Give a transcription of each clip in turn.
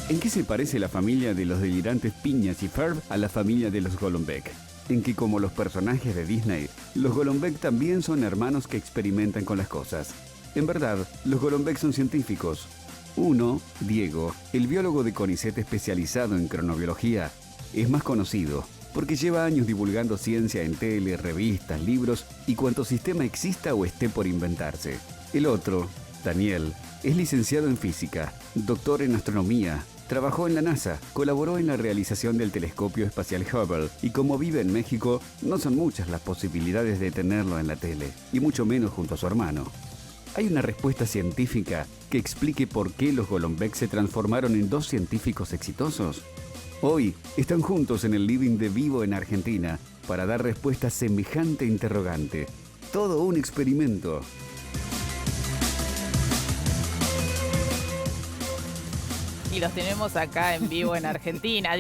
¿En qué se parece la familia de los delirantes Phineas y Ferb a la familia de los Golombek? En que, como los personajes de Disney, los Golombek también son hermanos que experimentan con las cosas. En verdad, los Golombek son científicos. Uno, Diego, el biólogo de CONICET especializado en cronobiología, es más conocido porque lleva años divulgando ciencia en tele, revistas, libros y cuanto sistema exista o esté por inventarse. El otro, Daniel, es licenciado en física, doctor en astronomía, trabajó en la NASA, colaboró en la realización del telescopio espacial Hubble y como vive en México, no son muchas las posibilidades de tenerlo en la tele, y mucho menos junto a su hermano. ¿Hay una respuesta científica que explique por qué los Golombek se transformaron en dos científicos exitosos? Hoy están juntos en el living de Vivo en Argentina para dar respuesta a semejante interrogante. Todo un experimento. Y los tenemos acá en Vivo en Argentina.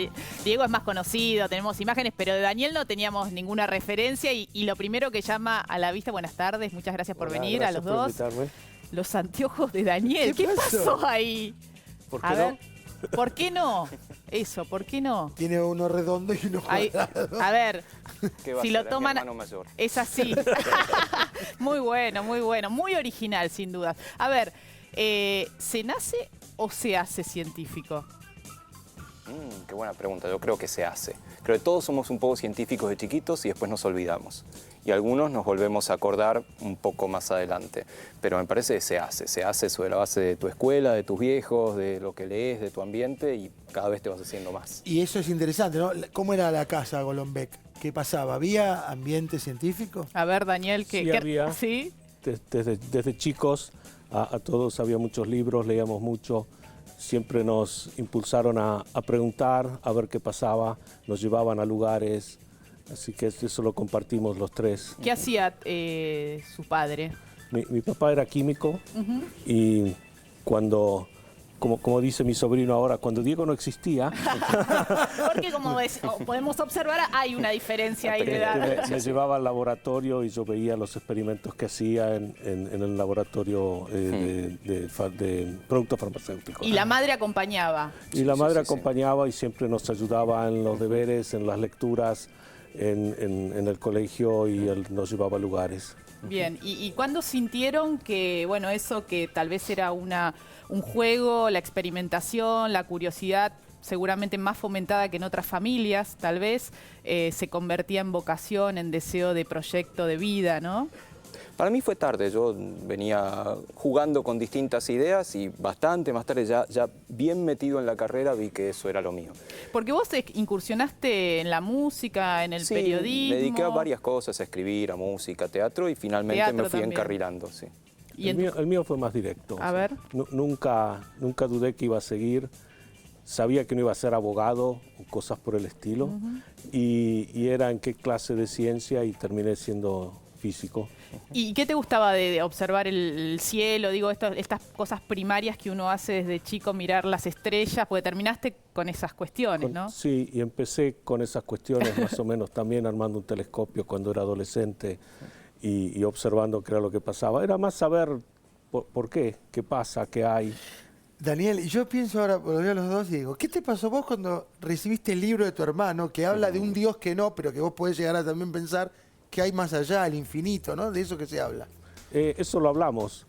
Diego es más conocido, tenemos imágenes, pero de Daniel no teníamos ninguna referencia y lo primero que llama a la vista, buenas tardes, muchas gracias por venir a los dos. Los anteojos de Daniel, ¿qué pasó ahí? ¿Por qué a ver, no? ¿por qué no? Eso, ¿por qué no? Tiene uno redondo y uno cuadrado. A ver, si lo toman, mayor. es así. Muy bueno, muy original, sin duda. A ver, ¿se nace o se hace científico? Qué buena pregunta. Yo creo que se hace. Creo que todos somos un poco científicos de chiquitos y después nos olvidamos. Y algunos nos volvemos a acordar un poco más adelante. Pero me parece que se hace. Se hace sobre la base de tu escuela, de tus viejos, de lo que lees, de tu ambiente y cada vez te vas haciendo más. Y eso es interesante, ¿no? ¿Cómo era la casa Golombek? ¿Qué pasaba? ¿Había ambiente científico? A ver, Daniel, Sí, había. ¿Sí? Desde chicos a todos había muchos libros, leíamos mucho. Siempre nos impulsaron a preguntar, a ver qué pasaba, nos llevaban a lugares, así que eso lo compartimos los tres. ¿Qué hacía su padre? Mi papá era químico y cuando, como dice mi sobrino ahora, cuando Diego no existía... Porque como podemos observar, hay una diferencia ahí de edad. Me llevaba al laboratorio y yo veía los experimentos que hacía en el laboratorio de productos farmacéuticos. Y la madre acompañaba. Y la madre acompañaba y siempre nos ayudaba en los deberes, en las lecturas, en el colegio y él nos llevaba a lugares. Bien, ¿y cuándo sintieron que, bueno, eso que tal vez era un juego, la experimentación, la curiosidad, seguramente más fomentada que en otras familias, tal vez, se convertía en vocación, en deseo de proyecto de vida, ¿no? Para mí fue tarde, yo venía jugando con distintas ideas y bastante más tarde, ya bien metido en la carrera, vi que eso era lo mío. Porque vos incursionaste en la música, en el periodismo. Me dediqué a varias cosas, a escribir, a música, teatro y finalmente me fui encarrilando. Sí. ¿Y el mío fue más directo. A ver. Nunca dudé que iba a seguir. Sabía que no iba a ser abogado o cosas por el estilo. Y era en qué clase de ciencia y terminé siendo físico. ¿Y qué te gustaba de observar el cielo? Digo, estas cosas primarias que uno hace desde chico, mirar las estrellas, porque terminaste con esas cuestiones, ¿no? Sí, y empecé con esas cuestiones más o menos también armando un telescopio cuando era adolescente y observando qué era lo que pasaba. Era más saber por qué pasa, qué hay. Daniel, y yo pienso ahora, lo veo a los dos y digo, ¿qué te pasó vos cuando recibiste el libro de tu hermano que habla de un Dios que no, pero que vos podés llegar a también pensar que hay más allá, el infinito, ¿no? De eso que se habla. Eso lo hablamos,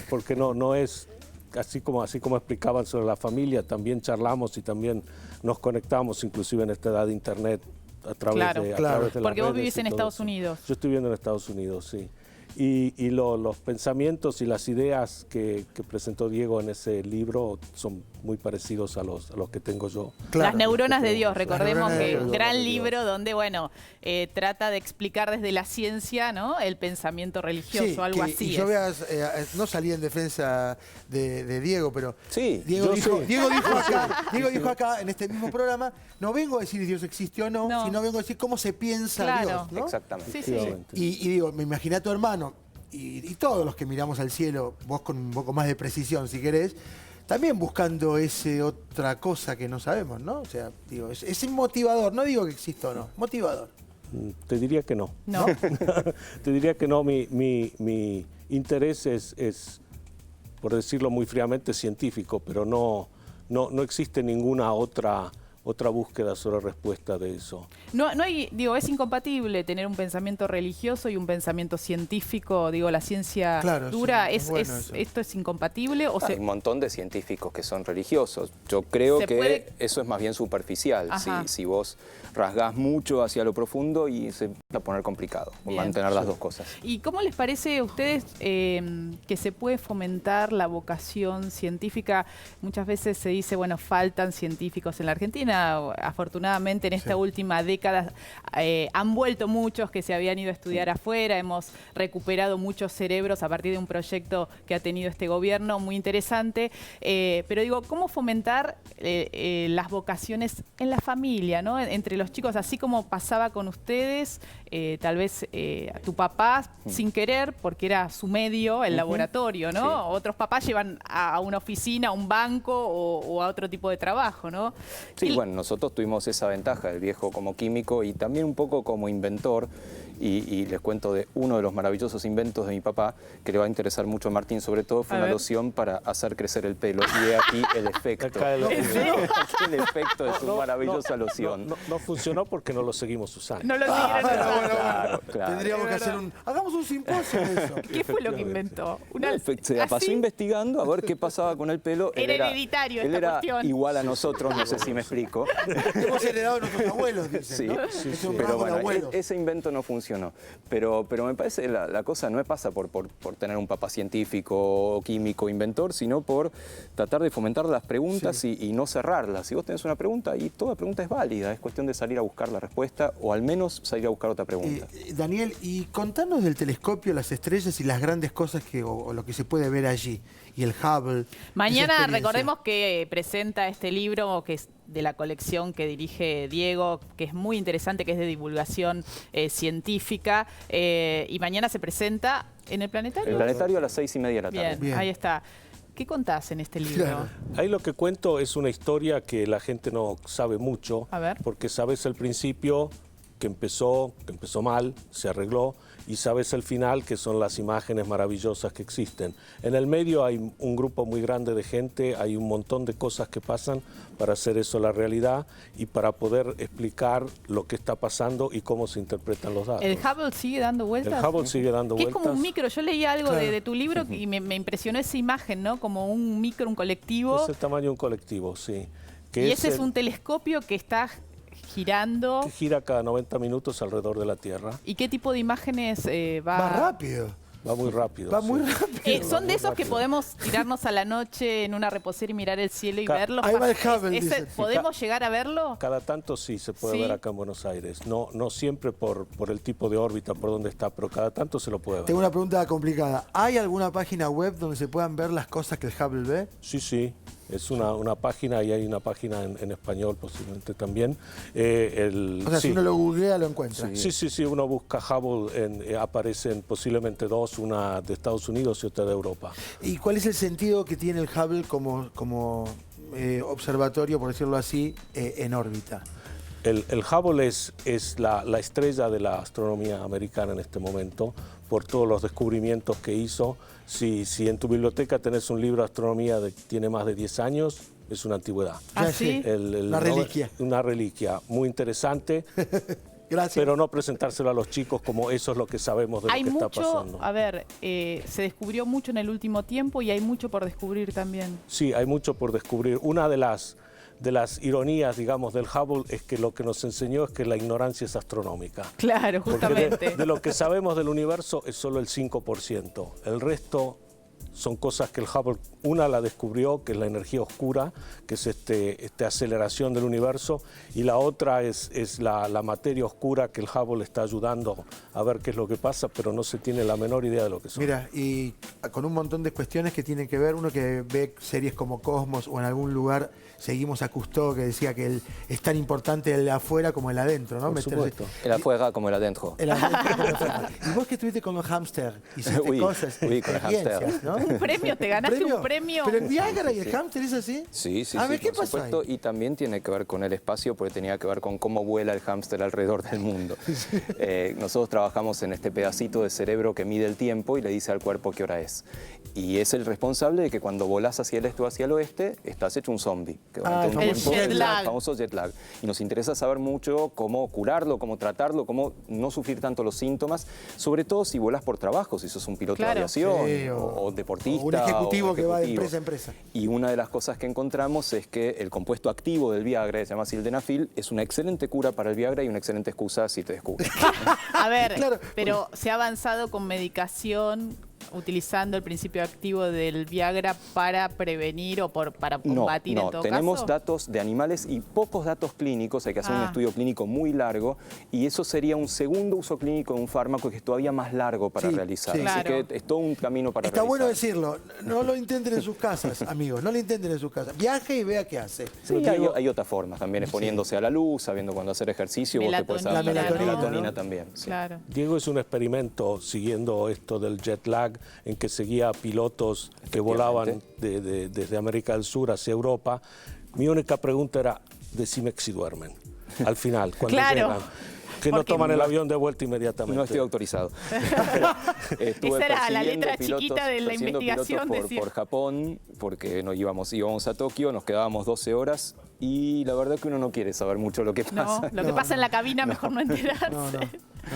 porque no es así como explicaban sobre la familia, también charlamos y también nos conectamos, inclusive en esta edad de internet, a través de las porque vos redes vivís en Estados Unidos. Yo estoy viviendo en Estados Unidos, sí. Y los pensamientos y las ideas que presentó Diego en ese libro son muy parecidos a los que tengo yo. Claro. Las neuronas de Dios, recordemos que un gran Dios. libro donde, bueno, trata de explicar desde la ciencia, ¿no?, el pensamiento religioso, Sí, algo así. Y yo no salí en defensa de Diego, pero Sí, Diego sí. dijo acá, en este mismo programa, no vengo a decir si Dios existe o no, sino vengo a decir cómo se piensa Dios, ¿no? Exactamente. Sí. Y digo, me imaginé a tu hermano y todos los que miramos al cielo, vos con un poco más de precisión si querés, también buscando ese otra cosa que no sabemos, ¿no? O sea, digo, es motivador, no digo que exista o no, motivador. Te diría que no. No. Te diría que no, mi interés es, por decirlo muy fríamente, científico, pero no no existe ninguna otra búsqueda sobre respuesta de eso. No hay, digo, es incompatible tener un pensamiento religioso y un pensamiento científico, digo, la ciencia dura, sí, bueno eso. ¿Esto es incompatible? O Hay un montón de científicos que son religiosos. Yo creo que eso es más bien superficial. Si vos rasgás mucho hacia lo profundo y se va a poner complicado mantener las dos cosas. ¿Y cómo les parece a ustedes que se puede fomentar la vocación científica? Muchas veces se dice, bueno, faltan científicos en la Argentina. Afortunadamente en esta última década han vuelto muchos que se habían ido a estudiar afuera, hemos recuperado muchos cerebros a partir de un proyecto que ha tenido este gobierno muy interesante, pero digo, ¿cómo fomentar las vocaciones en la familia, ¿no? Entre los chicos, así como pasaba con ustedes, tal vez a tu papá sin querer, porque era su medio, el laboratorio, ¿no? Sí. Otros papás llevan a una oficina, a un banco o a otro tipo de trabajo, ¿no? Sí, bueno, nosotros tuvimos esa ventaja, el viejo como químico y también un poco como inventor. Y les cuento de uno de los maravillosos inventos de mi papá, que le va a interesar mucho a Martín, sobre todo fue una loción para hacer crecer el pelo. Y he aquí el efecto. Aquí el efecto de su maravillosa loción. No funcionó porque no lo seguimos usando. No lo siguieron usando. Claro. Tendríamos que hacer hagamos un simposio de eso. ¿Qué fue lo que inventó? Se la pasó investigando a ver qué pasaba con el pelo. Era hereditario él esta era cuestión. igual a nosotros, no sé si me explico. Hemos heredado a nuestros abuelos, dicen, ¿no? Pero bueno, ese invento no funcionó. Pero me parece la cosa no pasa por tener un papá científico, químico, inventor, sino por tratar de fomentar las preguntas y no cerrarlas. Si vos tenés una pregunta, y toda pregunta es válida, es cuestión de salir a buscar la respuesta o al menos salir a buscar otra pregunta. Daniel, y contanos del telescopio, las estrellas y las grandes cosas o lo que se puede ver allí, y el Hubble. Mañana recordemos que presenta este libro que es de la colección que dirige Diego, que es muy interesante, que es de divulgación científica, y mañana se presenta en el Planetario. El Planetario a las 6:30 de la tarde. Bien, ahí está. ¿Qué contás en este libro? Claro. Ahí lo que cuento es una historia que la gente no sabe mucho, porque sabes el principio que empezó mal, se arregló, y sabes el final, que son las imágenes maravillosas que existen. En el medio hay un grupo muy grande de gente, hay un montón de cosas que pasan para hacer eso la realidad y para poder explicar lo que está pasando y cómo se interpretan los datos. ¿El Hubble sigue dando vueltas? El Hubble sigue dando vueltas. Es como un micro, yo leí algo de tu libro y me impresionó esa imagen, ¿no? Como un micro, un colectivo. Es el tamaño de un colectivo, sí. Y ese es un telescopio que está girando. Que gira cada 90 minutos alrededor de la Tierra. ¿Y qué tipo de imágenes va? Va rápido. Va muy rápido. Va muy rápido. ¿Son de esos que podemos tirarnos a la noche en una reposera y mirar el cielo y verlo? Ahí va el Hubble, ¿Podemos llegar a verlo? Cada tanto sí se puede ver acá en Buenos Aires. No siempre por el tipo de órbita, por donde está, pero cada tanto se lo puede ver. Tengo una pregunta complicada. ¿Hay alguna página web donde se puedan ver las cosas que el Hubble ve? Sí. Es una página y hay una página en español posiblemente también. O sea, si uno lo googlea lo encuentra. Sí, uno busca Hubble, aparecen posiblemente dos, una de Estados Unidos y otra de Europa. ¿Y cuál es el sentido que tiene el Hubble como observatorio, por decirlo así, en órbita? El Hubble es la estrella de la astronomía americana en este momento, por todos los descubrimientos que hizo. Si en tu biblioteca tenés un libro de astronomía que tiene más de 10 años, es una antigüedad. ¿Ah, sí? Una reliquia. Una reliquia muy interesante. Gracias. Pero no presentárselo a los chicos como eso es lo que sabemos de lo que está pasando. A ver, se descubrió mucho en el último tiempo y hay mucho por descubrir también. Sí, hay mucho por descubrir. Una de las ironías, digamos, del Hubble es que lo que nos enseñó es que la ignorancia es astronómica. Claro, justamente. De lo que sabemos del universo es solo el 5%. El resto son cosas que el Hubble, una la descubrió, que es la energía oscura, que es esta aceleración del universo, y la otra es la materia oscura, que el Hubble está ayudando a ver qué es lo que pasa, pero no se tiene la menor idea de lo que son. Mira, y con un montón de cuestiones que tienen que ver, uno que ve series como Cosmos o en algún lugar seguimos a Cousteau, que decía que es tan importante el afuera como el adentro, ¿no? Por supuesto. El afuera como el adentro. El adentro como el afuera. Y vos que estuviste con los hámster, hiciste cosas, con el hámster. ¿no? ¿Un premio? ¿Te ganaste un premio? ¿Pero el Viagra y el hámster es así? Sí, sí, A ver, sí, ¿qué por pasa supuesto. ahí? Y también tiene que ver con el espacio, porque tenía que ver con cómo vuela el hámster alrededor del mundo. Nosotros trabajamos en este pedacito de cerebro que mide el tiempo y le dice al cuerpo qué hora es. Y es el responsable de que cuando volás hacia el este o hacia el oeste, estás hecho un zombie. Que durante un el tiempo- jet lag. el famoso jet lag. Y nos interesa saber mucho cómo curarlo, cómo tratarlo, cómo no sufrir tanto los síntomas, sobre todo si volás por trabajo, si sos un piloto Claro. de aviación Sí, o deportista. o un ejecutivo o que va de ejecutivo. empresa a empresa. Y una de las cosas que encontramos es que el compuesto activo del Viagra, que se llama sildenafil, es una excelente cura para el Viagra y una excelente excusa si te descubren. A ver, Claro. pero se ha avanzado con medicación utilizando el principio activo del Viagra para prevenir o para combatir en todo tenemos caso. datos de animales y pocos datos clínicos, hay que hacer un Ah. estudio clínico muy largo y eso sería un segundo uso clínico de un fármaco que es todavía más largo para Sí, realizar. sí. Así Claro. que es todo un camino para Está realizar. bueno decirlo, no lo intenten en sus casas, amigos, no lo intenten en sus casas. Viaje y vea qué hace. Sí, hay otras formas, también exponiéndose a la luz, sabiendo cuándo hacer ejercicio, vos te puedes Melatonina, dar ¿no? melatonina también. Sí. Claro. Diego es un experimento siguiendo esto del jet lag en que seguía a pilotos que volaban desde América del Sur hacia Europa. Mi única pregunta era, decime si duermen. Al final, cuando Claro. llegan. Que no Porque toman el avión de vuelta inmediatamente. No estoy autorizado. Esa era la letra chiquita de la persiguiendo investigación, pilotos decía. por Japón, porque íbamos a Tokio, nos quedábamos 12 horas y la verdad que uno no quiere saber mucho lo que No, pasa. lo que pasa en la cabina mejor no enterarse.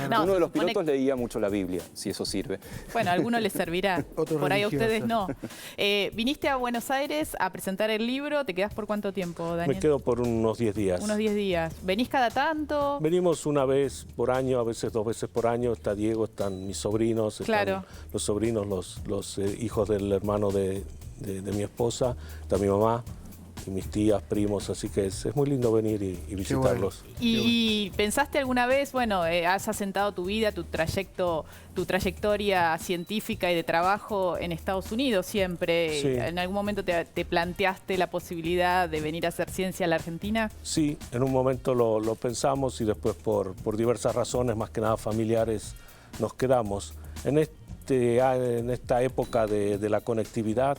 No, Uno de los se supone pilotos leía mucho la Biblia, si eso sirve. Bueno, a algunos les servirá. Otros Por ahí a ustedes religiosos. no. Viniste a Buenos Aires a presentar el libro. ¿Te quedás por cuánto tiempo, Daniel? Me quedo por unos 10 días. Unos 10 días. ¿Venís cada tanto? Venimos una vez por año, a veces 2 veces por año. Está Diego, están mis sobrinos, Claro. están los sobrinos, los hijos del hermano de mi esposa, está mi mamá y mis tías, primos, así que es muy lindo venir y visitarlos. ¿Y pensaste alguna vez, bueno, has asentado tu vida, tu trayectoria científica y de trabajo en Estados Unidos siempre? Sí. ¿En algún momento te planteaste la posibilidad de venir a hacer ciencia a la Argentina? Sí, en un momento lo pensamos y después por diversas razones, más que nada familiares, nos quedamos. En esta época de la conectividad,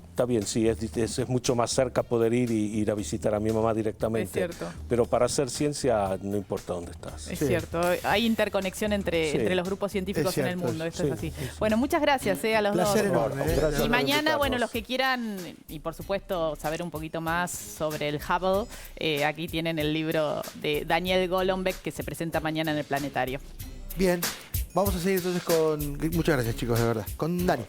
está bien, sí, es mucho más cerca poder ir a visitar a mi mamá directamente. Es cierto. Pero para hacer ciencia no importa dónde estás. Es Sí. cierto, hay interconexión entre Sí. los grupos científicos Es en el cierto, mundo, esto sí, es así. sí, sí. Bueno, muchas gracias a los Placer dos. enorme. Gracias. Y por mañana, invitarnos. bueno, los que quieran, y por supuesto saber un poquito más sobre el Hubble, aquí tienen el libro de Daniel Golombek que se presenta mañana en el Planetario. Bien, vamos a seguir entonces con... Muchas gracias, chicos, de verdad. Con Dani.